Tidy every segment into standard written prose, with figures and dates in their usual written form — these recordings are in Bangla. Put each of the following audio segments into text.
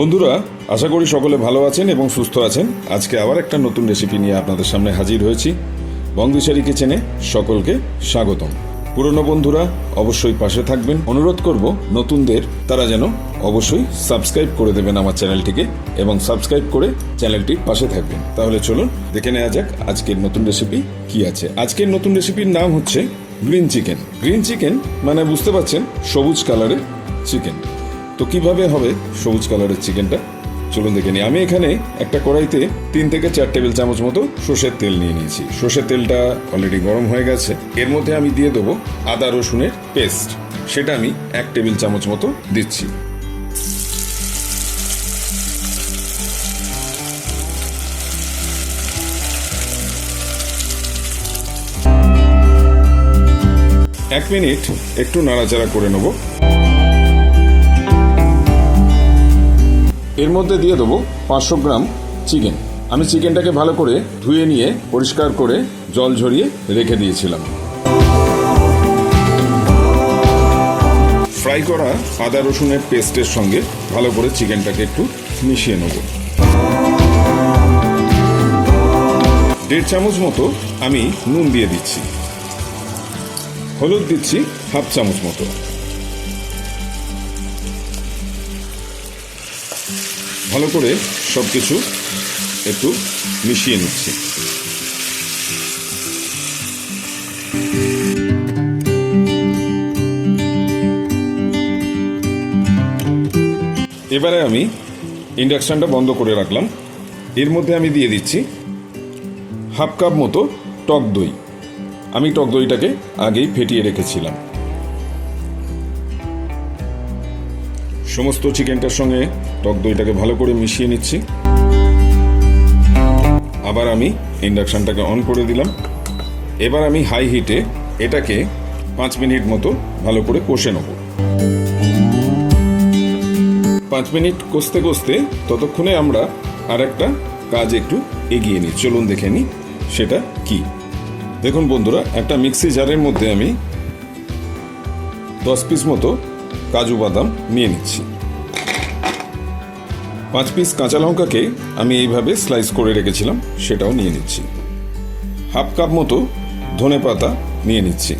বন্ধুরা, আশা করি সকলে ভালো আছেন এবং সুস্থ আছেন। আজকে আবার একটা নতুন রেসিপি নিয়ে আপনাদের সামনে হাজির হয়েছি। বংদিশারি কিচেনে সকলকে স্বাগতম। পুরনো বন্ধুরা অবশ্যই পাশে থাকবেন। অনুরোধ করব নতুনদের তারা যেন অবশ্যই সাবস্ক্রাইব করে দেবেন আমার চ্যানেলটিকে এবং সাবস্ক্রাইব করে চ্যানেলটির পাশে থাকবেন। তাহলে চলুন দেখে নেওয়া যাক আজকের নতুন রেসিপি কি আছে। আজকের নতুন রেসিপির নাম হচ্ছে গ্রিন চিকেন। গ্রিন চিকেন মানে বুঝতে পারছেন, সবুজ কালারের চিকেন। তো কিভাবে হবে সবুজ কালারের চিকেনটা, চলুন দেখে নিই। আমি এখানে একটা কড়াইতে 3 থেকে 4 টেবিল চামচ মতো সর্ষের তেল নিয়ে নিয়েছি। সর্ষের তেলটা অলরেডি গরম হয়ে গেছে। এর মধ্যে আমি দিয়ে দেবো আদা রসুনের পেস্ট। সেটা আমি 1 টেবিল চামচ মতো দিচ্ছি। এক মিনিট একটু নাড়াচাড়া করে নেব। এর মধ্যে দিয়ে দেবো 500 গ্রাম চিকেন। আমি চিকেনটাকে ভালো করে ধুয়ে নিয়ে পরিষ্কার করে জল ঝরিয়ে রেখে দিয়েছিলাম। ফ্রাই করা আদা রসুনের পেস্টের সঙ্গে ভালো করে চিকেনটাকে একটু মিশিয়ে নেব। 1.5 চামচ মতো আমি নুন দিয়ে দিচ্ছি। হলুদ দিচ্ছি 1/2 চামচ মতো। ভালো করে সবকিছু একটু মিশিয়ে নিচ্ছি। এবারে আমি ইন্ডাকশনটা বন্ধ করে রাখলাম। এর মধ্যে আমি দিয়ে দিচ্ছি 1/2 কাপ মতো টক দই। আমি টক দইটাকে আগেই ফেটিয়ে রেখেছিলাম। সমস্ত চিকেনটার সঙ্গে টক দইটাকে ভালো করে মিশিয়ে নিচ্ছি। আবার আমি ইন্ডাকশনটাকে অন করে দিলাম। এবার আমি হাই হিটে এটাকে 5 মিনিট মতো ভালো করে কষে নেব। 5 মিনিট কষতে কষতে ততক্ষণে আমরা আর একটা কাজ একটু এগিয়ে নিই। চলুন দেখে নিই সেটা কি। দেখুন বন্ধুরা, একটা মিক্সি জারের মধ্যে আমি 10 পিস মতো কাজু বাদাম নিয়ে নিচ্ছি। 5 পিস কাঁচা লঙ্কাকে আমি এইভাবে স্লাইস করে রেখেছিলাম, সেটাও নিয়ে নিচ্ছি। 1/2 কাপ মতো ধনে পাতা নিয়ে নিচ্ছি।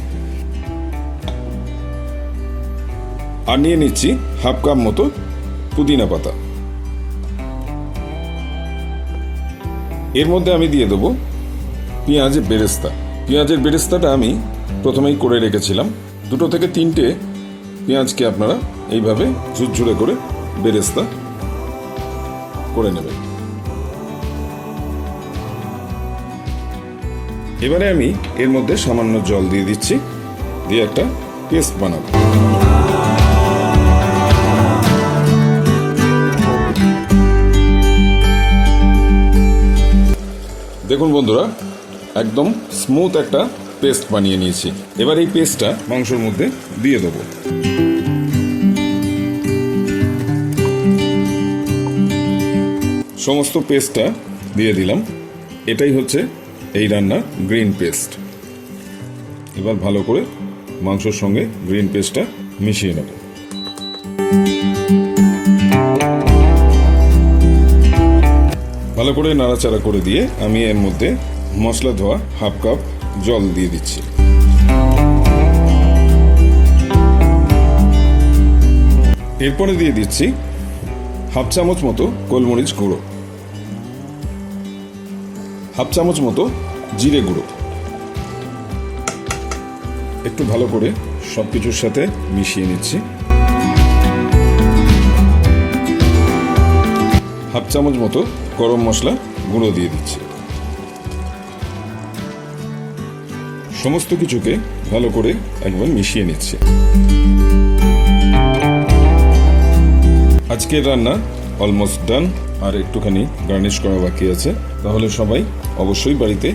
আর নিয়ে নিচ্ছি 1/2 কাপ মতো পুদিনা পাতা। এর মধ্যে আমি দিয়ে দেবো পেঁয়াজের বেরেস্তা। পেঁয়াজের বেরেস্তাটা আমি প্রথমেই করে রেখেছিলাম। 2 থেকে 3টে পেঁয়াজকে আপনারা এইভাবে ঝুরঝুরে করে বেরেস্তা করে নেবেন। এবারে আমি এর মধ্যে সামান্য জল দিয়ে দিচ্ছি, দিয়ে একটা পেস্ট বানাবো। দেখুন বন্ধুরা, একদম স্মুথ একটা পেস্ট বানিয়ে নিয়েছি। এবার এই পেস্টটা মাংসের মধ্যে দিয়ে দেবো। সমস্ত পেস্টটা দিয়ে দিলাম। এটাই হচ্ছে এই রান্না গ্রিন পেস্ট। এবার ভালো করে মাংসের সঙ্গে গ্রিন পেস্টটা মিশিয়ে নেব। ভালো করে নাড়াচাড়া করে দিয়ে আমি এর মধ্যে মশলা ধোয়া 1/2 কাপ জল দিয়ে দিচ্ছি। এরপরে দিয়ে দিচ্ছি 1/2 চামচ মতো গোলমরিচ গুঁড়ো, 1/2 চামচ মতো জিরে গুঁড়ো। একটু ভালো করে সবকিছুর সাথে মিশিয়ে নিচ্ছি। 1/2 চামচ মতো গরম মশলা গুঁড়ো দিয়ে দিচ্ছি। সমস্ত কিছুকে ভালো করে একবার মিশিয়ে নিচ্ছি। আজকের রান্না অলমোস্ট ডান, আর একটুখানি গার্নিশ করা বাকি আছে। তাহলে সবাই অবশ্যই বাড়িতে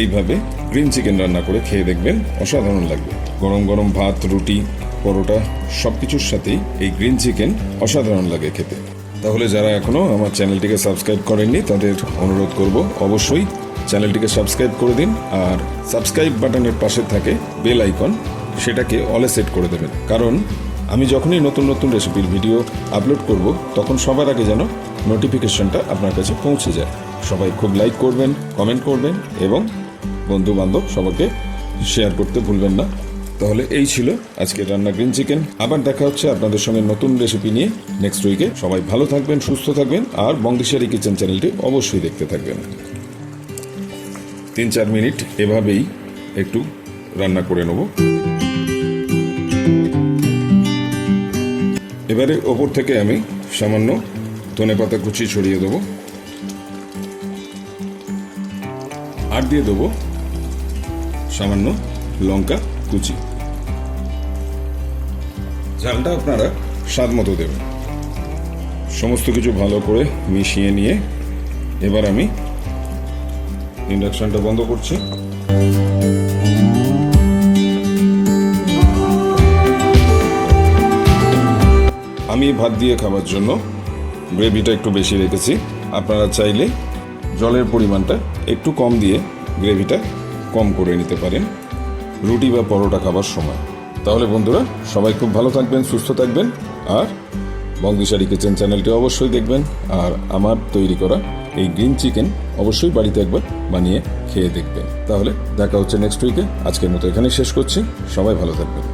এইভাবে গ্রিন চিকেন রান্না করে খেয়ে দেখবেন, অসাধারণ লাগবে। গরম গরম ভাত, রুটি, পরোটা সব কিছুর সাথেই এই গ্রিন চিকেন অসাধারণ লাগে খেতে। তাহলে যারা এখনো আমার চ্যানেলটিকে সাবস্ক্রাইব করেননি তাদের অনুরোধ করব অবশ্যই চ্যানেলটিকে সাবস্ক্রাইব করে দিন। আর সাবস্ক্রাইব বাটনের পাশে থাকে বেল আইকন, সেটাকে অলে সেট করে দেবেন, কারণ আমি যখনই নতুন নতুন রেসিপির ভিডিও আপলোড করব তখন সবার আগে যেন নোটিফিকেশনটা আপনার কাছে পৌঁছে যায়। সবাই খুব লাইক করবেন, কমেন্ট করবেন এবং বন্ধু বান্ধব সবাইকে শেয়ার করতে ভুলবেন না। তাহলে এই ছিল আজকের রান্না গ্রিন চিকেন। আবার দেখা হচ্ছে আপনাদের সঙ্গে নতুন রেসিপি নিয়ে নেক্সট উইকে। সবাই ভালো থাকবেন, সুস্থ থাকবেন আর বংদিশারি কিচেন চ্যানেলটি অবশ্যই দেখতে থাকবেন। 3-4 মিনিট এভাবেই একটু রান্না করে নেব। এবারে ওপর থেকে আমি সামান্য ধনেপাতা কুচি ছড়িয়ে দেবো আর দিয়ে দেবো সামান্য লঙ্কা কুচি। ঝালটা আপনারা স্বাদ মতো দেবেন। সমস্ত কিছু ভালো করে মিশিয়ে নিয়ে এবার আমি ইন্ডাকশনটা বন্ধ করছি। আমি ভাত দিয়ে খাবার জন্য গ্রেভিটা একটু বেশি রেখেছি। আপনারা চাইলে জলের পরিমাণটা একটু কম দিয়ে গ্রেভিটা কম করে নিতে পারেন রুটি বা পরোটা খাবার সময়। তাহলে বন্ধুরা সবাই খুব ভালো থাকবেন, সুস্থ থাকবেন আর বংদিশারি কিচেন চ্যানেলটি অবশ্যই দেখবেন। আর আমার তৈরি করা এই গ্রিন চিকেন অবশ্যই বাড়িতে একবার বানিয়ে খেয়ে দেখবেন। তাহলে দেখা হচ্ছে নেক্সট উইকে। আজকের মতো এখানেই শেষ করছি। সবাই ভালো থাকবেন।